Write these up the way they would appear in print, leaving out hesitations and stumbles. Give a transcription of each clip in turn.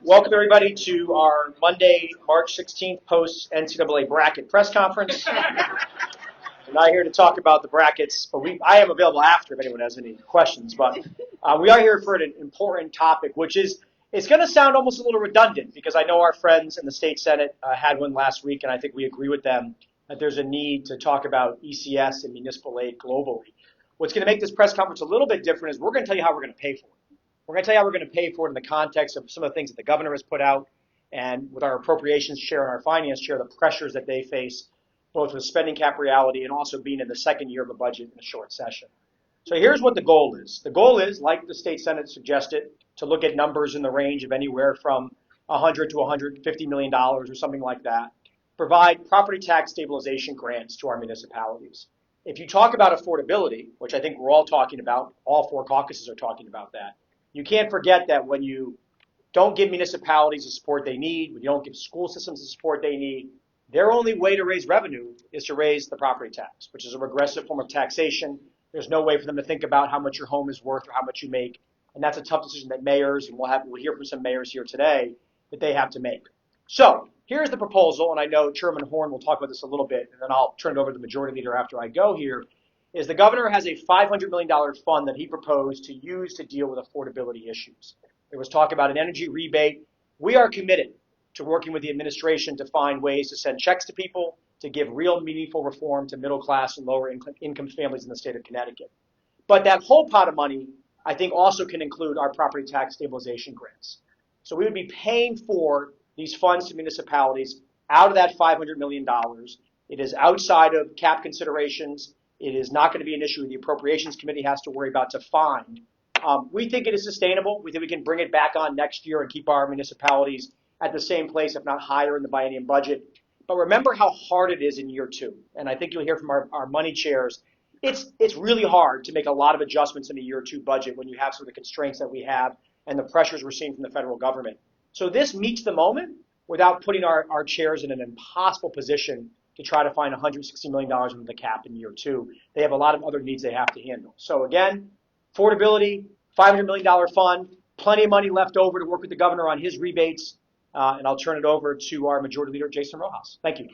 Welcome everybody to our Monday, March 16th post-NCAA bracket press conference. We're not here to talk about the brackets, but I am available after if anyone has any questions. But we are here for an important topic, which is it's going to sound almost a little redundant because I know our friends in the state Senate had one last week, and I think we agree with them that there's a need to talk about ECS and municipal aid globally. What's going to make this press conference a little bit different is we're going to tell you how we're going to pay for it. We're going to tell you how we're going to pay for it in the context of some of the things that the governor has put out and with our appropriations chair and our finance chair, the pressures that they face, both with spending cap reality and also being in the second year of a budget in a short session. So here's what the goal is. The goal is, like the state Senate suggested, to look at numbers in the range of anywhere from $100 to $150 million or something like that, provide property tax stabilization grants to our municipalities. If you talk about affordability, which I think we're all talking about, all four caucuses are talking about that, you can't forget that when you don't give municipalities the support they need, when you don't give school systems the support they need, their only way to raise revenue is to raise the property tax, which is a regressive form of taxation. There's no way for them to think about how much your home is worth or how much you make. And that's a tough decision that mayors, and we'll hear from some mayors here today, that they have to make. So here's the proposal, and I know Chairman Horn will talk about this a little bit, and then I'll turn it over to the majority leader after I go here, is the governor has a $500 million fund that he proposed to use to deal with affordability issues. There was talk about an energy rebate. We are committed to working with the administration to find ways to send checks to people, to give real meaningful reform to middle class and lower income families in the state of Connecticut. But that whole pot of money, I think, also can include our property tax stabilization grants. So we would be paying for these funds to municipalities out of that $500 million. It is outside of cap considerations. It is not going to be an issue the Appropriations Committee has to worry about to find. We think it is sustainable. We think we can bring it back on next year and keep our municipalities at the same place, if not higher, in the biennium budget. But remember how hard it is in year two. And I think you'll hear from our money chairs. It's really hard to make a lot of adjustments in a year two budget when you have some of the constraints that we have and the pressures we're seeing from the federal government. So this meets the moment without putting our chairs in an impossible position to try to find $160 million into the cap in year two. They have a lot of other needs they have to handle. So again, affordability, $500 million fund, plenty of money left over to work with the governor on his rebates. And I'll turn it over to our majority leader, Jason Rojas. Thank you.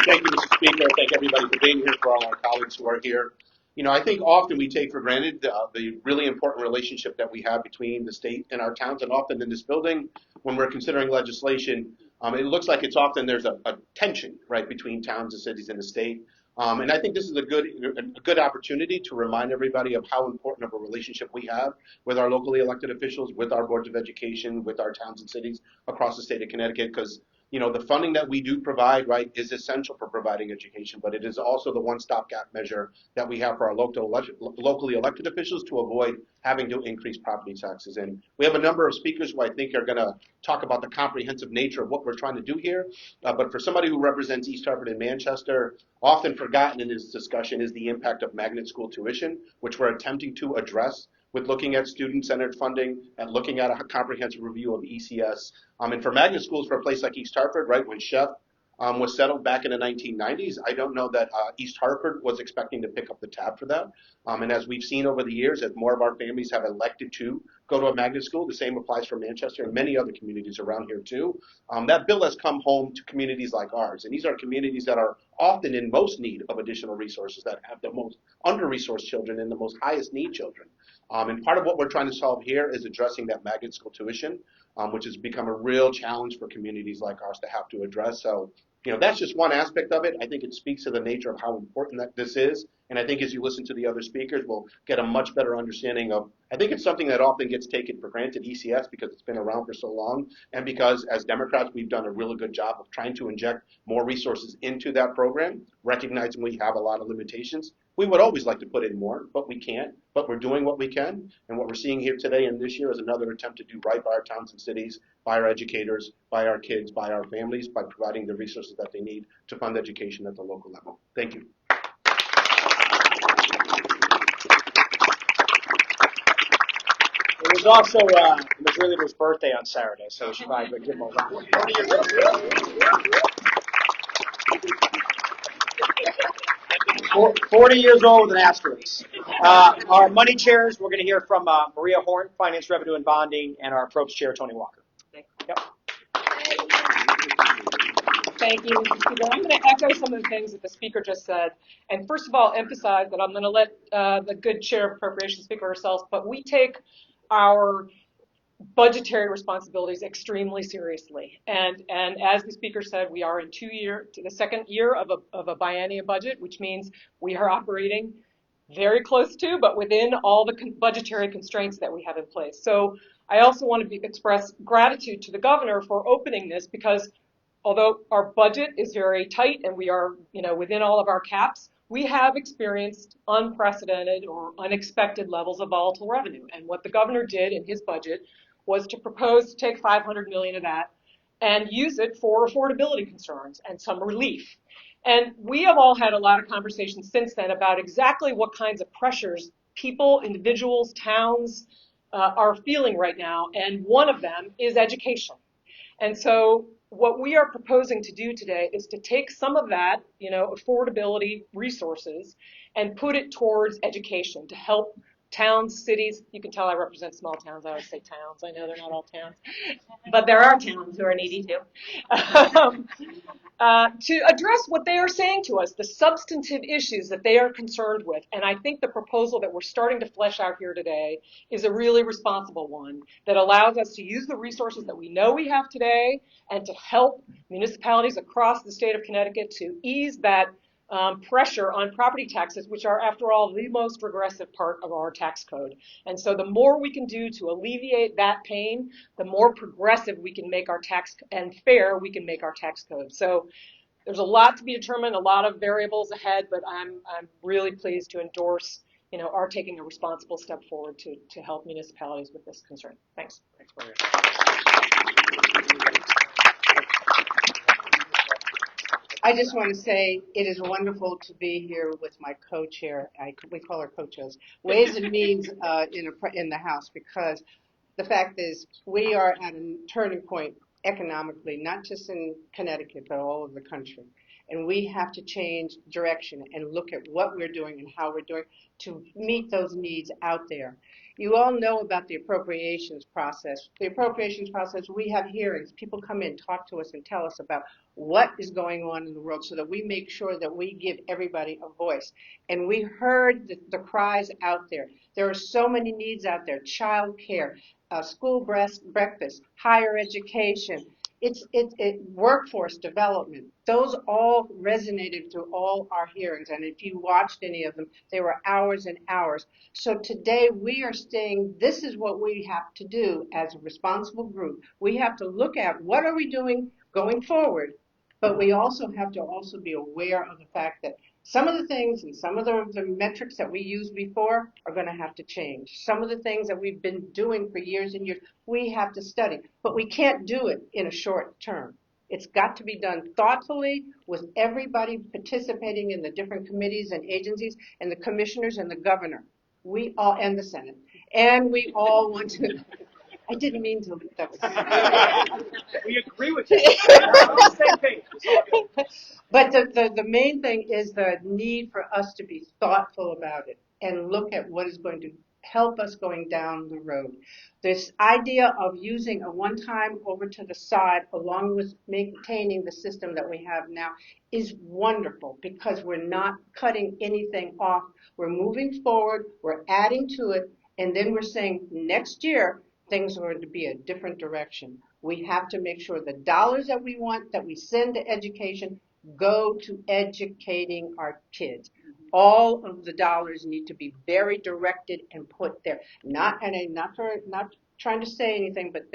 Thank you, Mr. Speaker. Thank everybody for being here, for all our colleagues who are here. You know, I think often we take for granted the really important relationship that we have between the state and our towns, and often in this building, when we're considering legislation, it looks like it's often there's a tension, right, between towns and cities in the state. And I think this is a good opportunity to remind everybody of how important of a relationship we have with our locally elected officials, with our boards of education, with our towns and cities across the state of Connecticut, because you know, the funding that we do provide, right, is essential for providing education, but it is also the one-stop gap measure that we have for our locally elected officials to avoid having to increase property taxes. And we have a number of speakers who I think are going to talk about the comprehensive nature of what we're trying to do here. But for somebody who represents East Hartford and Manchester, often forgotten in this discussion is the impact of magnet school tuition, which we're attempting to address with looking at student-centered funding and looking at a comprehensive review of ECS. And for magnet schools, for a place like East Hartford, right, when Chef was settled back in the 1990s, I don't know that East Hartford was expecting to pick up the tab for that. And as we've seen over the years, as more of our families have elected to go to a magnet school, the same applies for Manchester and many other communities around here too. That bill has come home to communities like ours. And these are communities that are often in most need of additional resources, that have the most under-resourced children and the most highest need children. And part of what we're trying to solve here is addressing that magnet school tuition, which has become a real challenge for communities like ours to have to address. So, you know, that's just one aspect of it. I think it speaks to the nature of how important that this is. And I think as you listen to the other speakers, we'll get a much better understanding of, I think it's something that often gets taken for granted, ECS, because it's been around for so long. And because as Democrats, we've done a really good job of trying to inject more resources into that program, recognizing we have a lot of limitations. We would always like to put in more, but we can't. But we're doing what we can. And what we're seeing here today and this year is another attempt to do right by our towns and cities, by our educators, by our kids, by our families, by providing the resources that they need to fund education at the local level. Thank you. It was also the majority leader's birthday on Saturday, so we should probably give him a round. 40 years old with an asterisk. Our money chairs, we're going to hear from Maria Horn, Finance, Revenue, and Bonding, and our approach chair, Tony Walker. Yep. Thank you, Mr. Speaker. I'm going to echo some of the things that the speaker just said. And first of all, emphasize that I'm going to let the good chair of appropriations speak for ourselves, but we take our budgetary responsibilities extremely seriously. And as the speaker said, we are in the second year of a biennium budget, which means we are operating very close to, but within all the budgetary constraints that we have in place. So I also want to express gratitude to the governor for opening this, because although our budget is very tight and we are, within all of our caps, we have experienced unprecedented or unexpected levels of volatile revenue. And what the governor did in his budget was to propose to take $500 million of that and use it for affordability concerns and some relief. And we have all had a lot of conversations since then about exactly what kinds of pressures people, individuals, towns are feeling right now. And one of them is education. And so what we are proposing to do today is to take some of that, affordability resources and put it towards education to help towns, cities. You can tell I represent small towns. I always say towns. I know they're not all towns, but there are towns who are needy too. To address what they are saying to us, the substantive issues that they are concerned with. And I think the proposal that we're starting to flesh out here today is a really responsible one that allows us to use the resources that we know we have today and to help municipalities across the state of Connecticut to ease that pressure on property taxes, which are, after all, the most regressive part of our tax code. And so the more we can do to alleviate that pain, the more progressive we can make our tax and fair we can make our tax code. So there's a lot to be determined, a lot of variables ahead, but I'm really pleased to endorse, our taking a responsible step forward to help municipalities with this concern. Thanks. Thanks, Maria. I just want to say it is wonderful to be here with my co-chair. We call her co-chairs, Ways and Means in the House, because the fact is we are at a turning point economically, not just in Connecticut, but all over the country. And we have to change direction and look at what we're doing and how we're doing to meet those needs out there. You all know about the appropriations process. The appropriations process, we have hearings. People come in, talk to us, and tell us about what is going on in the world so that we make sure that we give everybody a voice. And we heard the cries out there. There are so many needs out there: child care, school breakfast, higher education, workforce development. Those all resonated through all our hearings, and if you watched any of them, they were hours and hours. So today we are saying this is what we have to do as a responsible group. We have to look at what are we doing going forward, but we also have to be aware of the fact that some of the things and some of the metrics that we used before are going to have to change. Some of the things that we've been doing for years and years, we have to study, but we can't do it in a short term. It's got to be done thoughtfully with everybody participating in the different committees and agencies and the commissioners and the governor. We all, and the Senate. And we all want to, I didn't mean to, that was. We agree with you. We're on the same page. But the main thing is the need for us to be thoughtful about it and look at what is going to help us going down the road. This idea of using a one-time over to the side along with maintaining the system that we have now is wonderful, because we're not cutting anything off. We're moving forward, we're adding to it, and then we're saying next year things are going to be a different direction. We have to make sure the dollars that we want, that we send to education, go to educating our kids. All of the dollars need to be very directed and put there. Not trying to say anything, but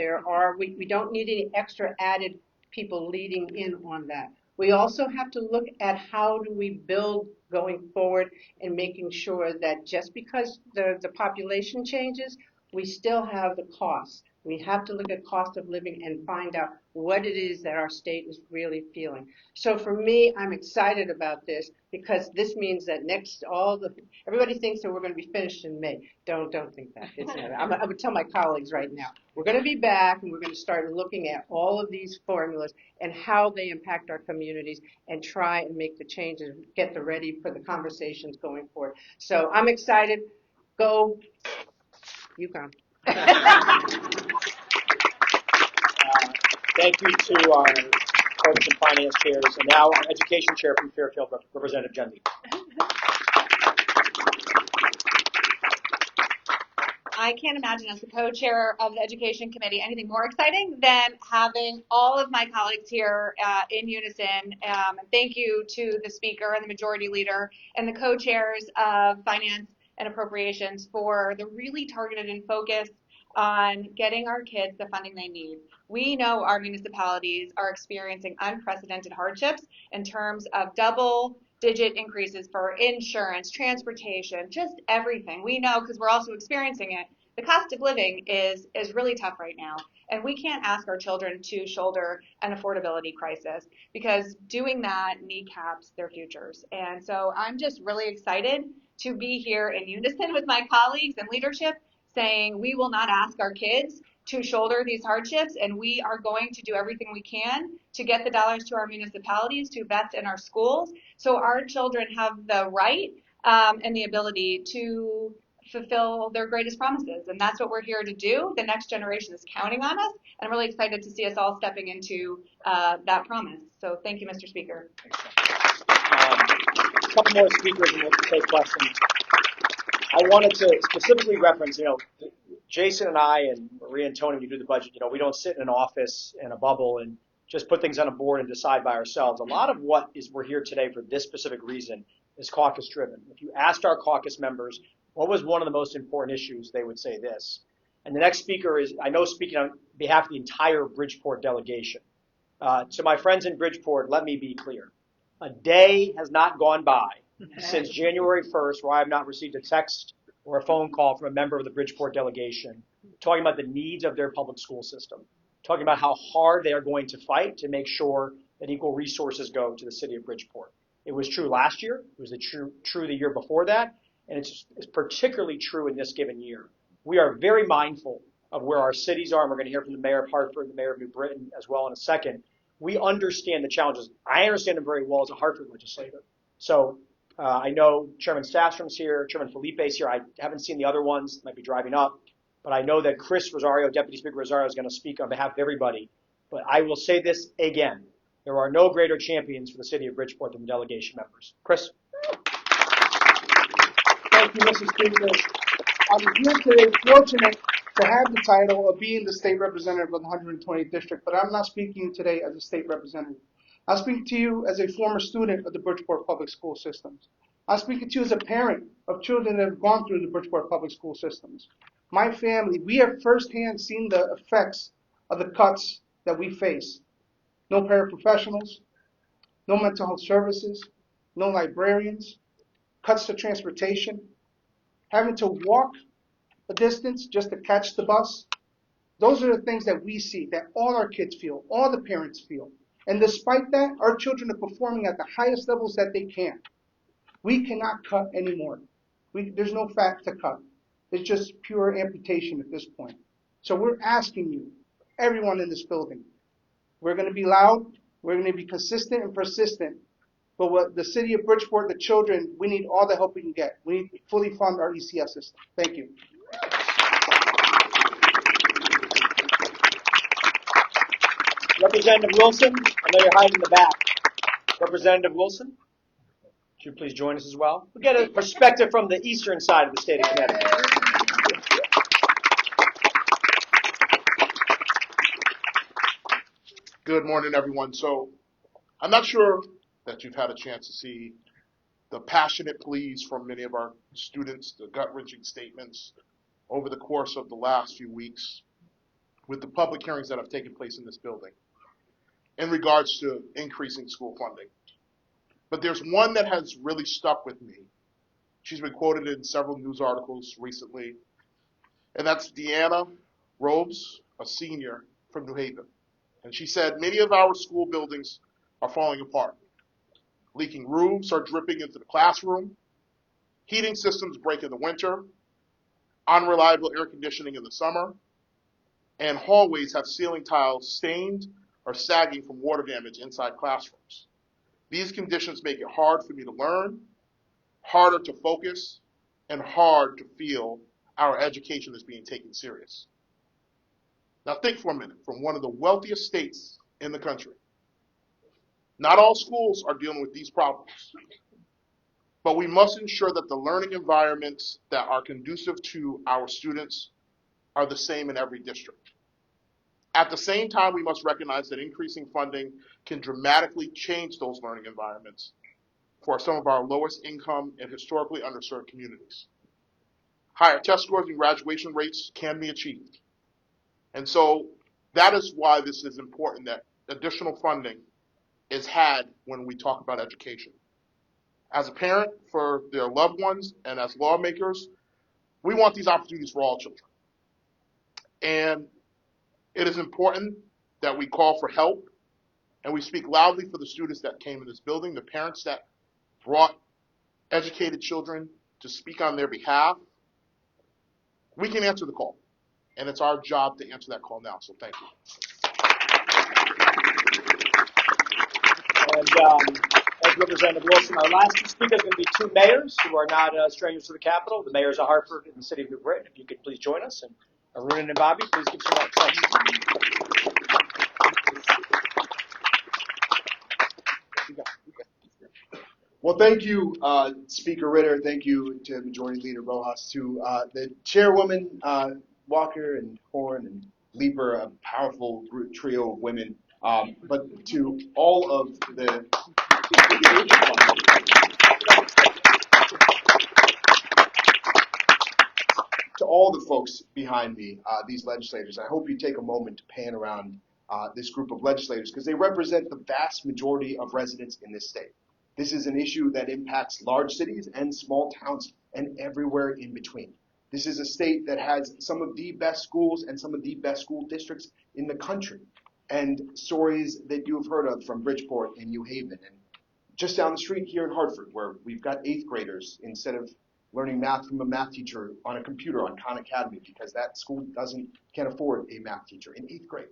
we don't need any extra added people leading in on that. We also have to look at how do we build going forward and making sure that just because the population changes, we still have the cost. We have to look at cost of living and find out what it is that our state is really feeling. So for me, I'm excited about this, because this means that everybody thinks that we're going to be finished in May. Don't think that. It's not. I would tell my colleagues right now, we're going to be back and we're going to start looking at all of these formulas and how they impact our communities and try and make the changes, get ready for the conversations going forward. So I'm excited. Go, UConn. Thank you to our folks and finance chairs, and now our education chair from Fairfield, Representative Jendi. I can't imagine as the co-chair of the Education Committee anything more exciting than having all of my colleagues here in unison. And thank you to the Speaker and the Majority Leader and the co-chairs of Finance and Appropriations for the really targeted and focused on getting our kids the funding they need. We know our municipalities are experiencing unprecedented hardships in terms of double-digit increases for insurance, transportation, just everything. We know because we're also experiencing it. The cost of living is really tough right now, and we can't ask our children to shoulder an affordability crisis because doing that kneecaps their futures. And so I'm just really excited to be here in unison with my colleagues and leadership saying we will not ask our kids to shoulder these hardships, and we are going to do everything we can to get the dollars to our municipalities, to invest in our schools, so our children have the right and the ability to fulfill their greatest promises. And that's what we're here to do. The next generation is counting on us, and I'm really excited to see us all stepping into that promise. So thank you, Mr. Speaker. A couple more speakers and we'll take questions. I wanted to specifically reference, Jason and I and Maria and Tony, when you do the budget, we don't sit in an office in a bubble and just put things on a board and decide by ourselves. A lot of what we're here today for this specific reason is caucus driven. If you asked our caucus members what was one of the most important issues, they would say this. And the next speaker is, I know, speaking on behalf of the entire Bridgeport delegation. To my friends in Bridgeport, let me be clear. A day has not gone by since January 1st where I have not received a text or a phone call from a member of the Bridgeport delegation talking about the needs of their public school system, talking about how hard they are going to fight to make sure that equal resources go to the city of Bridgeport. It was true last year. It was true the year before that. And it's particularly true in this given year. We are very mindful of where our cities are, and we're going to hear from the mayor of Hartford, the mayor of New Britain as well in a second. We understand the challenges. I understand them very well as a Hartford legislator. So I know Chairman Stastrom's here, Chairman Felipe's here. I haven't seen the other ones, might be driving up. But I know that Chris Rosario, Deputy Speaker Rosario, is going to speak on behalf of everybody. But I will say this again. There are no greater champions for the city of Bridgeport than the delegation members. Chris? Thank you, Mr. Speaker. I'm here today fortunate to have the title of being the state representative of the 120th District, but I'm not speaking today as a state representative. I'm speaking to you as a former student of the Bridgeport Public School Systems. I'm speaking to you as a parent of children that have gone through the Bridgeport Public School Systems. My family, we have firsthand seen the effects of the cuts that we face. No paraprofessionals, no mental health services, no librarians, cuts to transportation, having to walk a distance just to catch the bus. Those are the things that we see, that all our kids feel, all the parents feel. And despite that, our children are performing at the highest levels that they can. We cannot cut anymore. There's no fat to cut. It's just pure amputation at this point. So we're asking you, everyone in this building, we're going to be loud, we're going to be consistent and persistent. But what the city of Bridgeport, the children, we need all the help we can get. We need to fully fund our ECS system. Thank you. Representative Wilson, I know you're hiding in the back. Representative Wilson, would you please join us as well? We'll get a perspective from the eastern side of the state of Connecticut. Good morning, everyone. So I'm not sure that you've had a chance to see the passionate pleas from many of our students, the gut-wrenching statements over the course of the last few weeks with the public hearings that have taken place in this building in regards to increasing school funding. But there's one that has really stuck with me. She's been quoted in several news articles recently, and that's Deanna Robes, a senior from New Haven. And she said, many of our school buildings are falling apart. Leaking roofs are dripping into the classroom. Heating systems break in the winter. Unreliable air conditioning in the summer. And hallways have ceiling tiles stained or sagging from water damage inside classrooms. These conditions make it hard for me to learn, harder to focus, and hard to feel our education is being taken serious. Now think for a minute, from one of the wealthiest states in the country. Not all schools are dealing with these problems, but we must ensure that the learning environments that are conducive to our students are the same in every district. At the same time, we must recognize that increasing funding can dramatically change those learning environments for some of our lowest income and historically underserved communities. Higher test scores and graduation rates can be achieved. And so that is why this is important, that additional funding is had when we talk about education. As a parent for their loved ones and as lawmakers, we want these opportunities for all children. And it is important that we call for help and we speak loudly for the students that came in this building, the parents that brought educated children to speak on their behalf. We can answer the call, and it's our job to answer that call now, so thank you. And as Representative Wilson, our last two speakers are going to be two mayors who are not strangers to the Capitol, the mayors of Hartford and the city of New Britain. If you could please join us. And Arun and Bobby, please give some applause. Well, thank you, Speaker Ritter. Thank you to Majority Leader Rojas, to the Chairwoman Walker and Horn and Leeper, a powerful trio of women, but to all of the folks behind me, these legislators. I hope you take a moment to pan around this group of legislators because they represent the vast majority of residents in this state. This is an issue that impacts large cities and small towns and everywhere in between. This is a state that has some of the best schools and some of the best school districts in the country. And stories that you've heard of from Bridgeport and New Haven and just down the street here in Hartford, where we've got 8th graders instead of learning math from a math teacher on a computer on Khan Academy because that school can't afford a math teacher in 8th grade,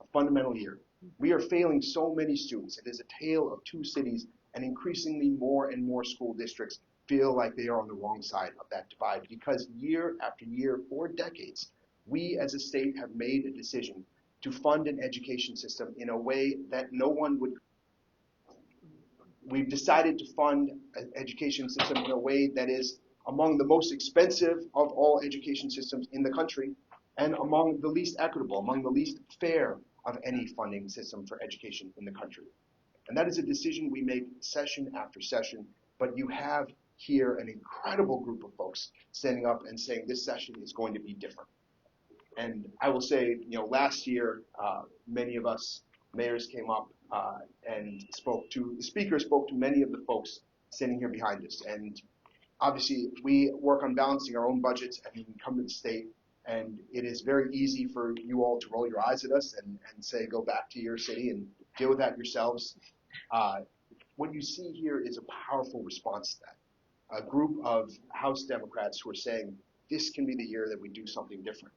a fundamental year. We are failing so many students. It is a tale of two cities, and increasingly more and more school districts feel like they are on the wrong side of that divide because year after year, for decades, we as a state have made a decision to fund an education system in a way that no one would. We've decided to fund an education system in a way that is among the most expensive of all education systems in the country and among the least equitable, among the least fair of any funding system for education in the country. And that is a decision we make session after session, but you have here an incredible group of folks standing up and saying this session is going to be different. And I will say, last year, many of us mayors came up and the speaker spoke to many of the folks standing here behind us. And obviously, we work on balancing our own budgets and we come to the state. And it is very easy for you all to roll your eyes at us and say, go back to your city and deal with that yourselves. What you see here is a powerful response to that. A group of House Democrats who are saying, this can be the year that we do something different.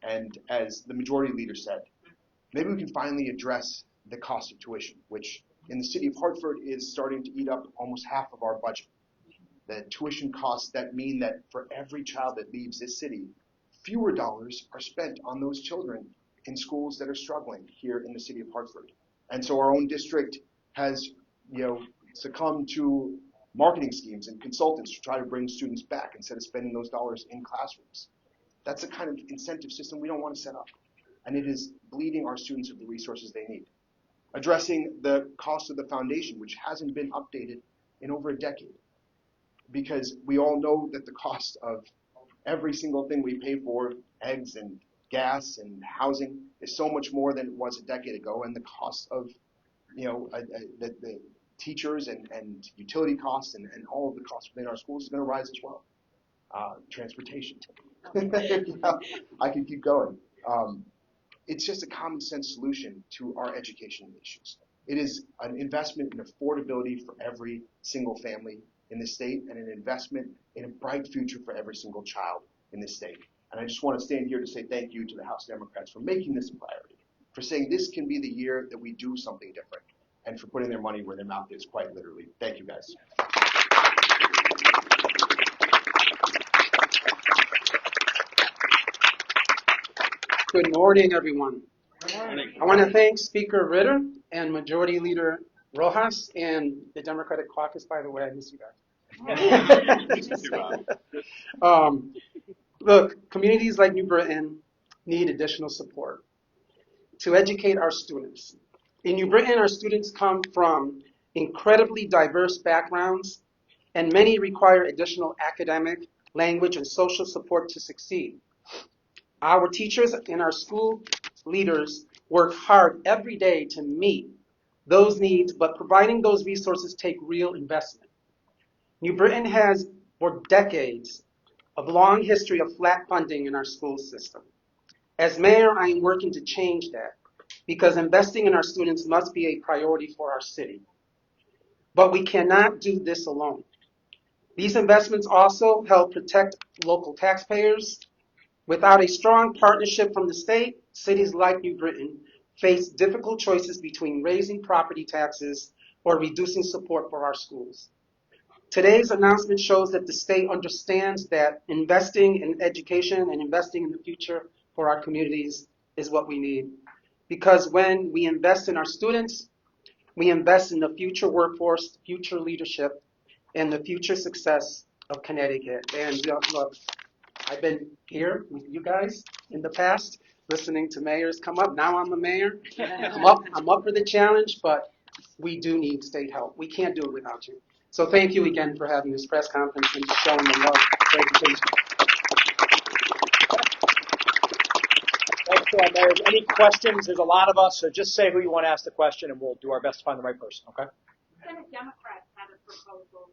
And as the majority leader said, maybe we can finally address the cost of tuition, which in the city of Hartford is starting to eat up almost half of our budget. The tuition costs that mean that for every child that leaves this city, fewer dollars are spent on those children in schools that are struggling here in the city of Hartford. And so our own district has, succumbed to marketing schemes and consultants to try to bring students back instead of spending those dollars in classrooms. That's the kind of incentive system we don't want to set up. And it is bleeding our students of the resources they need. Addressing the cost of the foundation, which hasn't been updated in over a decade. Because we all know that the cost of every single thing we pay for, eggs and gas and housing, is so much more than it was a decade ago. And the cost of, the teachers and utility costs and all of the costs within our schools is going to rise as well. Transportation. I could keep going. It's just a common sense solution to our education issues. It is an investment in affordability for every single family in this state and an investment in a bright future for every single child in this state. And I just want to stand here to say thank you to the House Democrats for making this a priority, for saying this can be the year that we do something different, and for putting their money where their mouth is, quite literally. Thank you, guys. Good morning, everyone. I want to thank Speaker Ritter and Majority Leader Rojas and the Democratic Caucus, by the way. I miss you guys. Look, communities like New Britain need additional support to educate our students. In New Britain, our students come from incredibly diverse backgrounds, and many require additional academic, language, and social support to succeed. Our teachers and our school leaders work hard every day to meet those needs, but providing those resources take real investment. New Britain has, for decades, a long history of flat funding in our school system. As mayor, I am working to change that because investing in our students must be a priority for our city. But we cannot do this alone. These investments also help protect local taxpayers. Without a strong partnership from the state, cities like New Britain face difficult choices between raising property taxes or reducing support for our schools. Today's announcement shows that the state understands that investing in education and investing in the future for our communities is what we need. Because when we invest in our students, we invest in the future workforce, future leadership, and the future success of Connecticut. And look, I've been here with you guys in the past, listening to mayors come up. Now I'm the mayor. I'm up for the challenge, but we do need state help. We can't do it without you. So thank you again for having this press conference and showing the love for education. Thanks for that, Mayor. Any questions? There's a lot of us, so just say who you want to ask the question, and we'll do our best to find the right person, okay? Senate Democrats had a proposal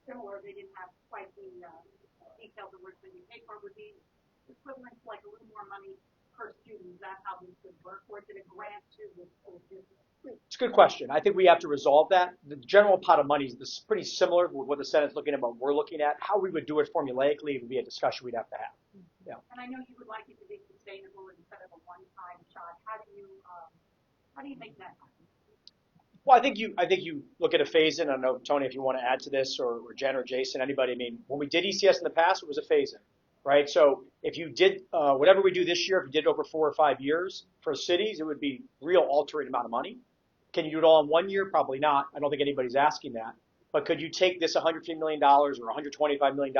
similar. They didn't have quite the details of which the pay for would be equivalent to like a little more money per student. Is that how this would work? Or is it a grant to the school district? It's a good question. I think we have to resolve that. The general pot of money is pretty similar with what the Senate's looking at, what we're looking at. How we would do it formulaically would be a discussion we'd have to have. Yeah. And I know you would like it to be sustainable instead of a one-time shot. How do you make that happen? Well, I think you look at a phase-in. I don't know, Tony, if you want to add to this, or Jen or Jason, anybody. I mean, when we did ECS in the past, it was a phase-in, right? So if you did whatever we do this year, if you did it over 4 or 5 years for cities, it would be real alternate amount of money. Can you do it all in 1 year? Probably not. I don't think anybody's asking that. But could you take this $150 million or $125 million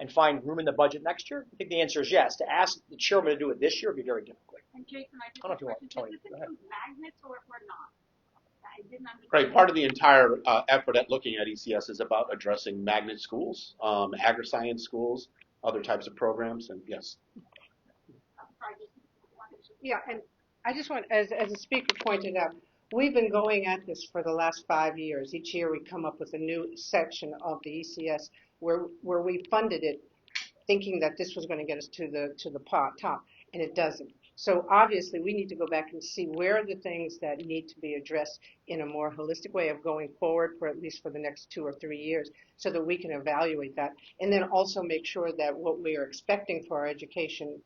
and find room in the budget next year? I think the answer is yes. To ask the chairman to do it this year would be very difficult. And Jason, I don't know if you want question. Tony. Does this include magnets or not? I didn't understand. Right, part of the entire effort at looking at ECS is about addressing magnet schools, agri-science schools, other types of programs, and yes. Yeah, and I just want, as the speaker pointed out, we've been going at this for the last 5 years. Each year we come up with a new section of the ECS where we funded it, thinking that this was going to get us to the top, and it doesn't. So obviously we need to go back and see where are the things that need to be addressed in a more holistic way of going forward for at least for the next 2 or 3 years, so that we can evaluate that, and then also make sure that what we are expecting for our education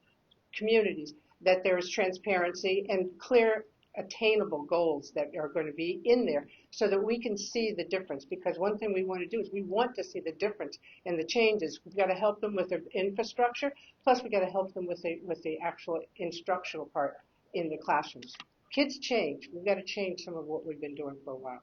communities, that there is transparency and clear attainable goals that are going to be in there so that we can see the difference. Because one thing we want to do is we want to see the difference and the changes. We've got to help them with their infrastructure, plus we've got to help them with the actual instructional part in the classrooms. Kids change. We've got to change some of what we've been doing for a while.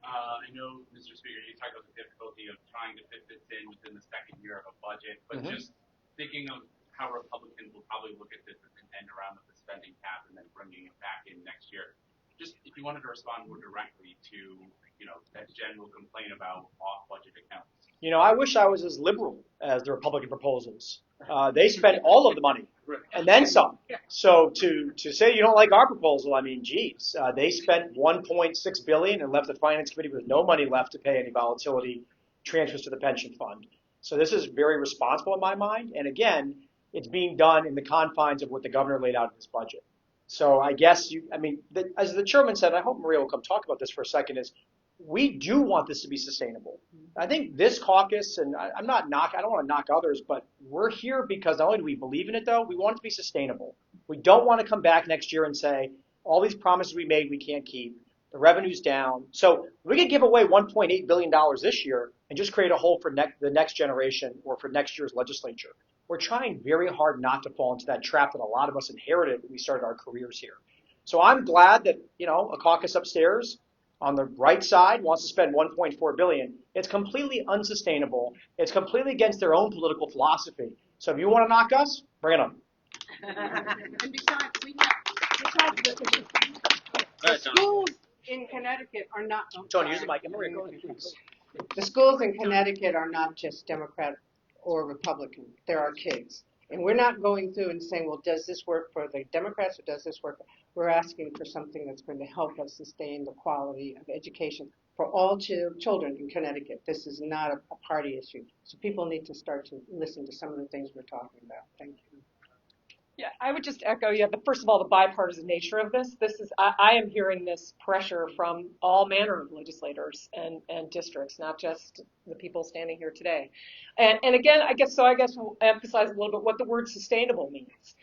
I know, Mr. Speaker, you talked about the difficulty of trying to fit this in within the second year of a budget, but just thinking of how Republicans will probably look at this as an end around of the spending cap and then bringing it back in next year. Just if you wanted to respond more directly to, that general complaint about off-budget accounts. I wish I was as liberal as the Republican proposals. They spent all of the money and then some. So to say you don't like our proposal, I mean, geez, they spent $1.6 billion and left the Finance Committee with no money left to pay any volatility transfers to the pension fund. So this is very responsible in my mind. And again, it's being done in the confines of what the governor laid out in his budget. So I guess as the chairman said, I hope Maria will come talk about this for a second, is we do want this to be sustainable. I think this caucus, and I don't want to knock others, but we're here because not only do we believe in it, though, we want it to be sustainable. We don't want to come back next year and say, all these promises we made, we can't keep. The revenue's down. So we could give away $1.8 billion this year and just create a hole for the next generation or for next year's legislature. we're trying very hard not to fall into that trap that a lot of us inherited when we started our careers here. So I'm glad that, a caucus upstairs on the right side wants to spend $1.4 billion. It's completely unsustainable. It's completely against their own political philosophy. So if you want to knock us, bring it on. And besides, the schools in Connecticut are not. Tony, use the mic. Maria, go ahead, please. The schools in Connecticut are not just Democrat or Republican. There are kids. And we're not going through and saying, well, does this work for the Democrats or does this work? We're asking for something that's going to help us sustain the quality of education for all children in Connecticut. This is not a party issue. So people need to start to listen to some of the things we're talking about. Thank you. Yeah, I would just echo, first of all, the bipartisan nature of this. I am hearing this pressure from all manner of legislators and districts, not just the people standing here today. And again, I guess we'll emphasize a little bit what the word sustainable means.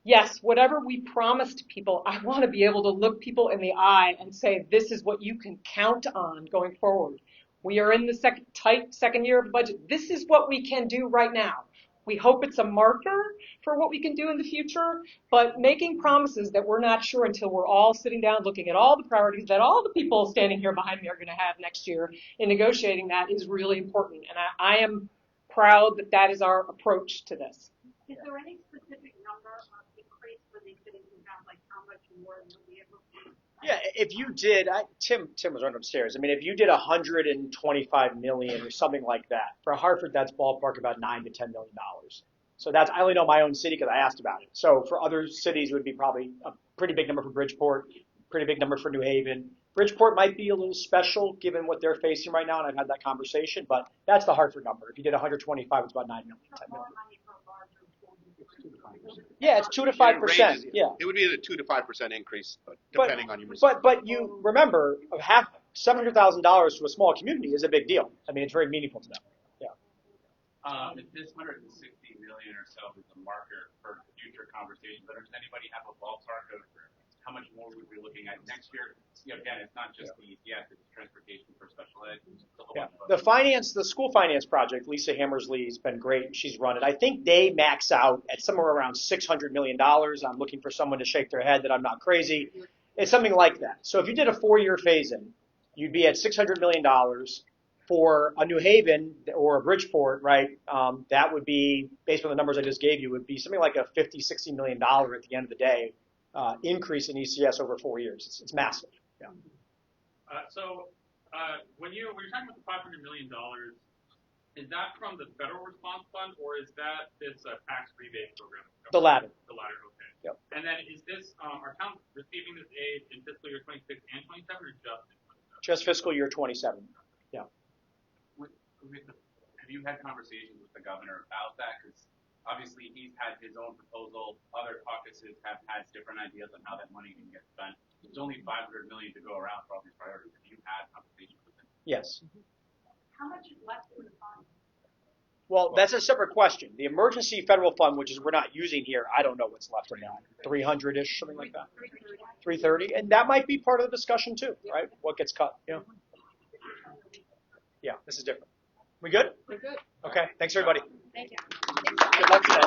Yes, whatever we promise to people, I want to be able to look people in the eye and say, this is what you can count on going forward. We are in the tight second year of the budget. This is what we can do right now. We hope it's a marker for what we can do in the future, but making promises that we're not sure until we're all sitting down looking at all the priorities that all the people standing here behind me are going to have next year in negotiating that is really important. And I am proud that that is our approach to this. Is there any specific number of increase for these cities and towns, like how much more you'll be able to? Yeah, if you did, Tim was running upstairs. I mean, if you did 125 million or something like that, for Hartford, that's ballpark about $9 to $10 million. So I only know my own city because I asked about it. So for other cities, it would be probably a pretty big number for Bridgeport, pretty big number for New Haven. Bridgeport might be a little special given what they're facing right now, and I've had that conversation, but that's the Hartford number. If you did 125, it's about $9 million, $10 million. Yeah, it's 2 to 5%. Yeah. It would be a 2 to 5% increase, but depending on your. But you remember, half $700,000 to a small community is a big deal. I mean, it's very meaningful to them. Yeah. If this 160 million or so is a marker for future conversation, but does anybody have a ballpark of how much more we'd be looking at next year? Again, it's not just the ECS, it's transportation for special ed. Yeah. The school finance project, Lisa Hammersley's been great. She's run it. I think they max out at somewhere around $600 million. I'm looking for someone to shake their head that I'm not crazy. It's something like that. So if you did a 4-year phase-in, you'd be at $600 million. For a New Haven or a Bridgeport, right, that would be, based on the numbers I just gave you, would be something like a $50-60 million at the end of the day increase in ECS over 4 years. It's massive. Yeah. When you're talking about the $500 million, is that from the federal response fund or is that this tax rebate program? The latter. The latter, okay. Yep. And then is this, are towns receiving this aid in fiscal year 26 and 27 or just in 27? Just fiscal year 27. Yeah. Have you had conversations with the governor about that? Because obviously he's had his own proposal. Other caucuses have had different ideas on how that money can get spent. There's only $500 million to go around for all these priorities. Have you had conversations with him? Yes. How much is left in the fund? Well, that's a separate question. The emergency federal fund, which is we're not using here, I don't know what's left in that. 300-ish, something like that. 330, and that might be part of the discussion too, right? What gets cut? Yeah. Yeah, this is different. We good? We're good. Okay. Thanks, everybody. Thank you. Good luck today.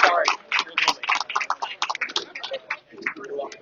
Sorry. You're welcome.